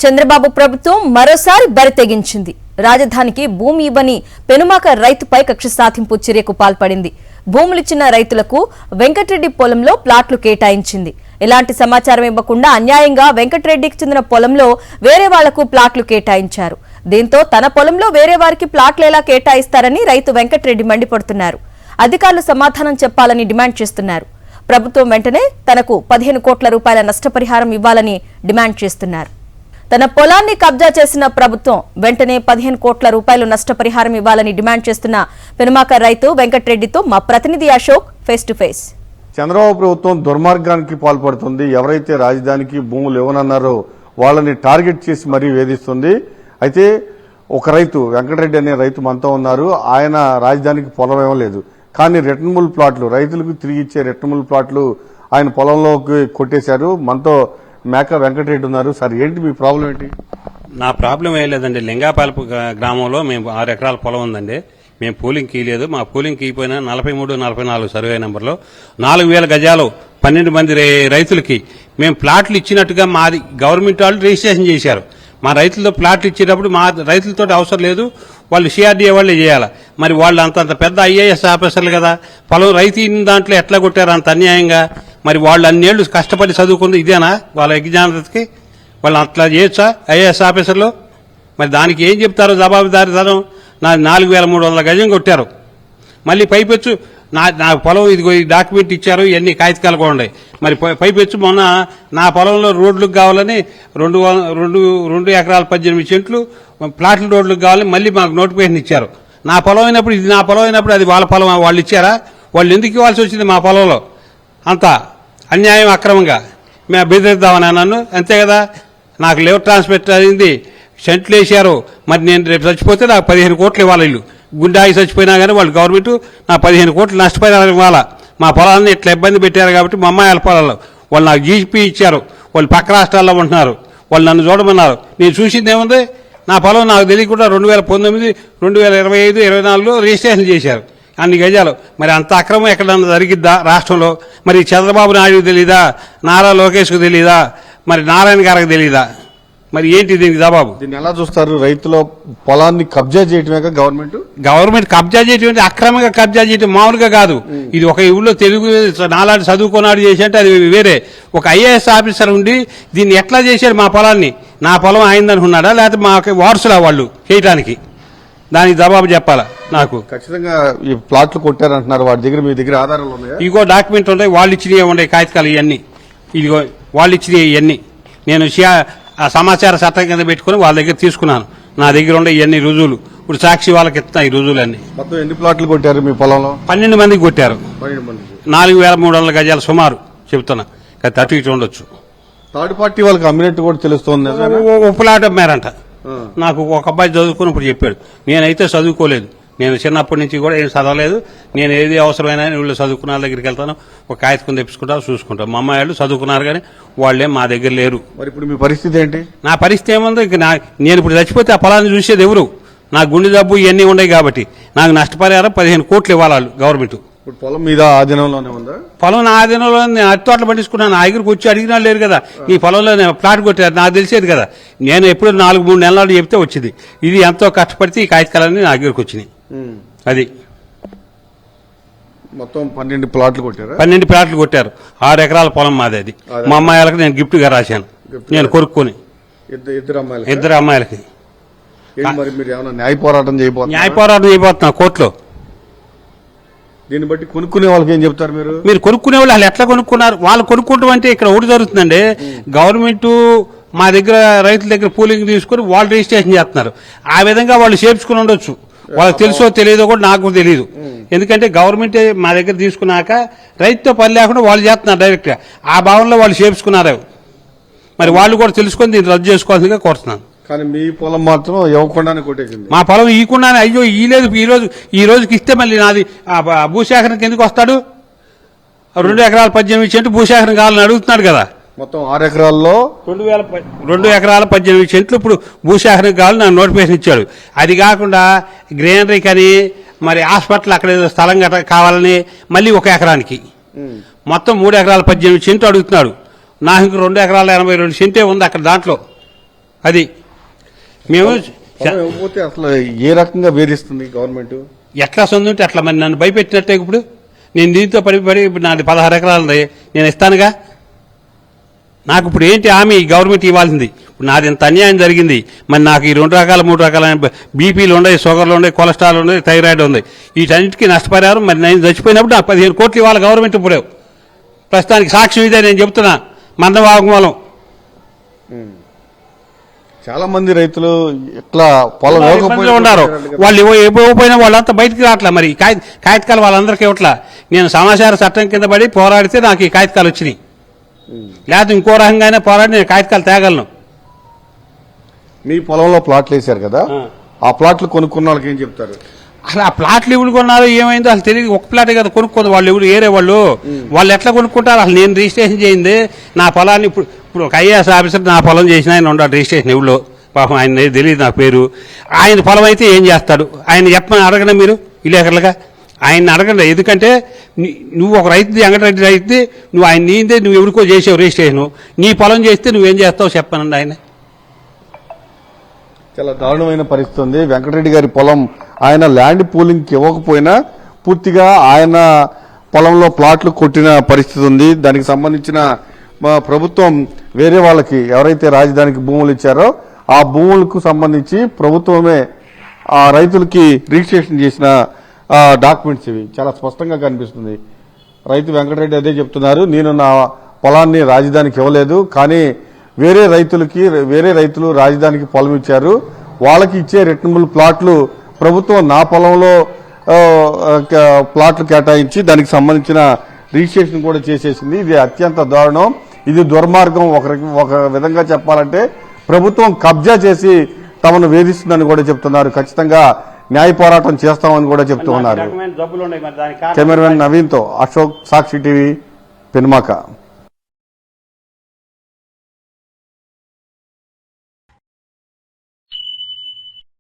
చంద్రబాబు ప్రభుత్వం మరోసారి బరి తెగించింది. రాజధానికి భూమి ఇవ్వని పెనుమాక రైతుపై కక్ష సాధింపు చర్యకు పాల్పడింది. భూములిచ్చిన రైతులకు వెంకటరెడ్డి పొలంలో ప్లాట్లు కేటాయించింది. ఎలాంటి సమాచారం ఇవ్వకుండా అన్యాయంగా వెంకటరెడ్డికి చెందిన పొలంలో వేరే వాళ్లకు ప్లాట్లు కేటాయించారు. దీంతో తన పొలంలో వేరే వారికి ప్లాట్లు ఎలా కేటాయిస్తారని రైతు వెంకటరెడ్డి మండిపడుతున్నారు. అధికారులు సమాధానం చెప్పాలని డిమాండ్ చేస్తున్నారు. ప్రభుత్వం వెంటనే తనకు 15 కోట్ల రూపాయల నష్టపరిహారం ఇవ్వాలని డిమాండ్ చేస్తున్నారు. తన పొలాన్ని కబ్జా చేసిన ప్రభుత్వం వెంటనే 15 కోట్ల రూపాయలు నష్టపరిహారం ఇవ్వాలని డిమాండ్ చేస్తున్న పెనుమాక రైతు వెంకటరెడ్డితో మా ప్రతినిధి Ashok face to face. Chandrababu ప్రభుత్వం దుర్మార్గానికి పాల్పడుతుంది. ఎవరైతే రాజధానికి భూములు ఇవ్వనన్నారో వాళ్ళని టార్గెట్ చేసి మరీ వేధిస్తుంది. అయితే ఒక రైతు వెంకటరెడ్డి అనే రైతు మనతో ఉన్నారు. ఆయన రాజధానికి పొలం ఇవ్వలేదు, కానీ రిటర్నబుల్ ప్లాట్లు రైతులకు తిరిగి ఇచ్చే రిటర్నబుల్ ప్లాట్లు ఆయన పొలంలోకి కొట్టేశారు. మనతో మేక వెంకటరెడ్డి ఉన్నారు. సార్, ఏంటి మీ ప్రాబ్లం ఏంటి? నా ప్రాబ్లం ఏం లేదండి. లింగాపాలపు గ్రామంలో మేము 6 ఎకరాల పొలం ఉందండి. మేము పూలింగ్ కీయలేదు. మా పూలింగ్ కీయిపోయిన 43-44 సర్వే నెంబర్లో 4000 గజాలు 12 మంది రైతులకి మేము ప్లాట్లు ఇచ్చినట్టుగా మాది గవర్నమెంట్ వాళ్ళు రిజిస్ట్రేషన్ చేశారు. మా రైతులతో ప్లాట్లు ఇచ్చేటప్పుడు మా రైతులతో అవసరం లేదు, వాళ్ళు సిఆర్డీఏ వాళ్ళే చేయాలి. మరి వాళ్ళు అంత పెద్ద ఐఏఎస్ ఆఫీసర్లు కదా, పొలం రైతు దాంట్లో ఎట్లా కొట్టారు అంత అన్యాయంగా? మరి వాళ్ళు అన్నేళ్లు కష్టపడి చదువుకుంది ఇదేనా వాళ్ళ యజ్ఞానతకి? వాళ్ళు అట్లా చేయొచ్చా ఐఏఎస్ ఆఫీసర్లు? మరి దానికి ఏం చెప్తారు జవాబుదారీతనం? నా 4300 గజం కొట్టారు. మళ్ళీ పైపెచ్చు నా పొలం ఇదిగో ఈ డాక్యుమెంట్ ఇచ్చారు, ఇవన్నీ కాగితాలు కూడా ఉన్నాయి. మరి పైపెచ్చు మొన్న నా పొలంలో రోడ్లకు కావాలని 2 ఎకరాల 18 సెంట్లు ప్లాట్ల రోడ్లకు కావాలని మళ్ళీ మాకు నోటిఫికేషన్ ఇచ్చారు. నా పొలం అయినప్పుడు ఇది నా పొలం అయినప్పుడు అది వాళ్ళ పొలం వాళ్ళు ఇచ్చారా? వాళ్ళు ఎందుకు ఇవ్వాల్సి వచ్చింది మా పొలంలో? అంత అన్యాయం అక్రమంగా మేము బెదిరిద్దామని నన్ను, అంతే కదా. నాకు లేఅవుట్ ట్రాన్స్ఫర్ అయింది, సెంట్లు వేశారు. మరి నేను రేపు చచ్చిపోతే నాకు 15 కోట్లు ఇవ్వాలి. ఇల్లు గుండె ఆగి చచ్చిపోయినా కానీ వాళ్ళు గవర్నమెంట్ నా 15 కోట్లు నష్టపరిహారం ఇవ్వాలా. మా పొలాన్ని ఇట్లా ఇబ్బంది పెట్టారు కాబట్టి మా అమ్మాయిల పొలాల్లో వాళ్ళు నాకు జీపీ ఇచ్చారు. వాళ్ళు పక్క రాష్ట్రాల్లో ఉంటున్నారు, వాళ్ళు నన్ను చూడమన్నారు. నేను చూసింది ఏముంది? నా పొలం నాకు తెలియకుండా 2019, 2025, 24లో రిజిస్ట్రేషన్ చేశారు అన్ని గజాలు. మరి అంత అక్రమం ఎక్కడన్నా జరిగిద్దా రాష్ట్రంలో? మరి చంద్రబాబు నాయుడుకు తెలీదా? నారా లోకేష్కు తెలీదా? మరి నారాయణ గారికి తెలీదా? మరి ఏంటి దీనికి జవాబు? దీన్ని ఎలా చూస్తారు? రైతుల పొలాన్ని కబ్జా చేయటమే గవర్నమెంట్ కబ్జా చేయటం, అక్రమంగా కబ్జా చేయటం మామూలుగా కాదు. ఇది ఒక ఊళ్ళో తెలుగు నాలాంటి చదువుకున్నాడు చేసేంటే అది వేరే. ఒక ఐఏఎస్ ఆఫీసర్ ఉండి దీన్ని ఎట్లా చేశాడు? మా పొలాన్ని నా పొలం అయిందనుకున్నాడా, లేకపోతే మాకు వారసులా వాళ్ళు చేయటానికి? దానికి జవాబు చెప్పాలా నాకు. ఖచ్చితంగా ఈ ప్లాట్లు కొట్టారంటున్నారు. వాటి దగ్గర మీ దగ్గర ఆధారాలు ఉన్నాయా? ఇగో డాక్యుమెంట్ ఉన్నాయి, వాళ్ళు ఇచ్చినవి ఉన్నాయి కాగితాలు ఇవన్నీ. ఇదిగో వాళ్ళు ఇచ్చినవి ఇవన్నీ నేను ఆ సమాచార చట్టం కింద పెట్టుకుని వాళ్ళ దగ్గర తీసుకున్నాను. నా దగ్గర ఉండే ఇవన్నీ రుజువులు. ఇప్పుడు సాక్షి వాళ్ళకి ఇస్తున్నా ఈ రుజువులన్నీ. మొత్తం ఎన్ని ప్లాట్లు కొట్టారు మీ పొలంలో? 12 మందికి కొట్టారు. 4300 గజాలు సుమారు చెప్తున్నా, అటు ఇటు ఉండొచ్చు. థర్డ్ పార్టీ వాళ్ళకి అమ్మినట్టు కూడా తెలుస్తోంది. ఉప్పులాట అమ్మారంట. నాకు ఒక అబ్బాయి చదువుకుని ఇప్పుడు చెప్పాడు. నేనైతే చదువుకోలేదు, నేను చిన్నప్పటి నుంచి కూడా ఏం చదవలేదు. నేను ఏది అవసరమైనా వీళ్ళు చదువుకున్న వాళ్ళ దగ్గరికి వెళ్తాను, ఒక కాగితం తెప్పించుకుంటా, చూసుకుంటాను. మా అమ్మాయి వాళ్ళు చదువుకున్నారు కానీ వాళ్ళేం మా దగ్గర లేరు. మరి ఇప్పుడు మీ పరిస్థితి ఏంటి? నా పరిస్థితి ఏముంది? నేను ఇప్పుడు చచ్చిపోతే ఆ పొలాన్ని చూసేది ఎవరు? నాకు గుండె జబ్బు ఇవన్నీ ఉన్నాయి కాబట్టి నాకు నష్టపరిహారం 15 కోట్లు ఇవ్వాలి గవర్నమెంట్. ఇప్పుడు పొలం మీద ఆధీనంలోనే ఉందా? పొలం నా ఆధీనంలో నేను అత్తి తోటలు పండించుకున్నాను. నా దగ్గరకు వచ్చి అడిగినా లేరు కదా. ఈ పొలంలో నేను ప్లాట్ కొట్టారు, నాకు తెలిసేది కదా. నేను ఎప్పుడు 4-3 నెలలు చెప్తే వచ్చింది. ఇది ఎంతో కష్టపడితే ఈ కాగితాలన్నీ నా దగ్గరకు వచ్చినాయి. అది మొత్తం 12 ప్లాట్లు కొట్టారు. 12 ప్లాట్లు కొట్టారు. 6 ఎకరాల పొలం మాది. అది మా అమ్మాయిలకు నేను గిఫ్ట్ గా రాశాను, నేను కొనుక్కొని. ఇద్దరు అమ్మాయిలకి. మరి మీరు ఏమైనా న్యాయ పోరాటం చేయబోతున్నా కోర్టులో. దీన్ని బట్టి కొనుక్కునే వాళ్ళకి ఏం చెప్తారు మీరు? మీరు కొనుక్కునే వాళ్ళు అసలు ఎట్లా కొనుక్కున్నారు? వాళ్ళు కొనుక్కుంటాం అంటే ఇక్కడ ఒకటి జరుగుతుందండి. గవర్నమెంట్ మా దగ్గర రైతుల దగ్గర పూలింగ్ తీసుకుని వాళ్ళు రిజిస్ట్రేషన్ చేస్తున్నారు. ఆ విధంగా వాళ్ళు చేర్చుకుని ఉండొచ్చు. వాళ్ళకి తెలుసో తెలియదో కూడా నాకు తెలియదు. ఎందుకంటే గవర్నమెంట్ మా దగ్గర తీసుకున్నాక రైతుతో పని లేకుండా వాళ్ళు చేస్తున్నారు డైరెక్ట్ గా. ఆ భావనలో వాళ్ళు చేర్చుకున్నారు. మరి వాళ్ళు కూడా తెలుసుకొని దీన్ని రద్దు చేసుకోవాల్సిందిగా కోరుతున్నాను. కానీ మీ పొలం మాత్రం ఇవ్వకుండానే కొట్టేసింది. మా పొలం ఇవ్వకుండానే, అయ్యో ఈ లేదు ఈ రోజుకి ఇస్తే మళ్ళీ నాది భూసేకరణకి ఎందుకు వస్తాడు? 2 ఎకరాల 18 సెంట్లు భూసేకరణ కావాలని అడుగుతున్నాడు కదా. మొత్తం 6 ఎకరాల్లో 2 ఎకరాల 18 సెంట్లు ఇప్పుడు భూసేకరణ కావాలని నాకు నోటిఫికేషన్ ఇచ్చాడు. అది కాకుండా గ్రీనరీకి అని మరి హాస్పిటల్ అక్కడ ఏదో స్థలం కావాలని మళ్ళీ 1 ఎకరానికి మొత్తం 3 ఎకరాల 18 సెంట్లు అడుగుతున్నాడు. నాకు 2 ఎకరాల 82 సెంటే ఉంది అక్కడ. దాంట్లో అది మేము పొలం ఇవ్వకపోతే అసలు ఏ రకంగా వేధిస్తుంది గవర్నమెంట్? ఎట్లా సొందుంటే అట్లా మరి నన్ను భయపెట్టినట్టే ఇప్పుడు నేను దీంతో పడి ఇప్పుడు నాది 16 ఎకరాలు ఉంది, నేను ఇస్తానుగా. నాకు ఇప్పుడు ఏంటి హామీ గవర్నమెంట్ ఇవ్వాల్సింది? ఇప్పుడు నాది ఇంత అన్యాయం జరిగింది, మరి నాకు ఈ 2 రకాల 3 రకాల బీపీలు ఉన్నాయి, షుగర్లు ఉన్నాయి, కొలెస్ట్రాల్ ఉన్నాయి, థైరాయిడ్ ఉంది, వీటన్నిటికీ నష్టపరిహారం మరి నేను చచ్చిపోయినప్పుడు నాకు 15 కోట్లు ఇవ్వాలి గవర్నమెంట్. ఇప్పుడు ప్రస్తుతానికి సాక్ష్యం ఇదే నేను చెప్తున్నా, మందవాగ్మూలం. చాలా మంది రైతులు ఇట్లా పొలం ఇబ్బందులు ఉన్నారు, వాళ్ళు ఇవ్వకపోయినా వాళ్ళంతా బయటికి రావట్లా. మరి కాగితకాలు వాళ్ళందరికీ ఇవ్వట్లా. నేను సమాచార చట్టం కింద పడి పోరాడితే నాకు ఈ కాగితకాలు వచ్చినాయి, లేకపోతే ఇంకో రకంగానే పోరాడి నేను కాగితకాలు తేగలను. మీ పొలంలో ప్లాట్లు వేశారు కదా, ఆ ప్లాట్లు కొనుక్కున్న వాళ్ళకి ఏం చెప్తారు? అసలు ఆ ప్లాట్లు ఎవరు కొన్నారో ఏమైందో అసలు తెలియదు. ఒక ప్లాటే కదా కొనుక్కోదు, వాళ్ళు ఎవరు ఏరే వాళ్ళు ఎట్లా కొనుక్కుంటారు? అసలు నేను రిజిస్ట్రేషన్ చేయింది నా పొలాన్ని. ఇప్పుడు ఒక ఐఏఎస్ ఆఫీసర్ నా పొలం చేసిన ఆయన ఉన్నాడు రిజిస్ట్రేషన్ ఎవరు, పాపం ఆయన తెలియదు నా పేరు. ఆయన పొలం అయితే ఏం చేస్తాడు? ఆయన చెప్పమని అడగండి మీరు విలేకరులుగా, ఆయన అడగండి. ఎందుకంటే నువ్వు ఒక రైతుది, వెంకటరెడ్డి రైతుది, నువ్వు ఆయన నీందే, నువ్వు ఎవరికో చేసావు రిజిస్ట్రేషన్, నీ పొలం చేస్తే నువ్వేం చేస్తావు చెప్పనండి. ఆయన చాలా దారుణమైన పరిస్థితి ఉంది. వెంకటరెడ్డి గారి పొలం ఆయన ల్యాండ్ పూలింగ్కి ఇవ్వకపోయినా పూర్తిగా ఆయన పొలంలో ప్లాట్లు కొట్టిన పరిస్థితి ఉంది. దానికి సంబంధించిన ప్రభుత్వం వేరే వాళ్ళకి ఎవరైతే రాజధానికి భూములు ఇచ్చారో ఆ భూములకు సంబంధించి ప్రభుత్వమే ఆ రైతులకి రిజిస్ట్రేషన్ చేసిన డాక్యుమెంట్స్ ఇవి చాలా స్పష్టంగా కనిపిస్తుంది. రైతు వెంకటరెడ్డి అదే చెప్తున్నారు, నేను నా పొలాన్ని రాజధానికి ఇవ్వలేదు, కానీ వేరే రైతులు రాజధానికి పొలం ఇచ్చారు, వాళ్ళకి ఇచ్చే రిటర్నబుల్ ప్లాట్లు ప్రభుత్వం నా పొలంలో ప్లాట్లు కేటాయించి దానికి సంబంధించిన రిజిస్ట్రేషన్ కూడా చేసేసింది. ఇది అత్యంత దారుణం, ఇది దుర్మార్గం. ఒక విధంగా చెప్పాలంటే ప్రభుత్వం కబ్జా చేసి తమను వేధిస్తుందని కూడా చెప్తున్నారు. ఖచ్చితంగా న్యాయ పోరాటం చేస్తామని కూడా చెప్తూ ఉన్నారు. కెమెరామెన్ నవీన్తో అశోక్, సాక్షి టీవీ, పెనుమాక.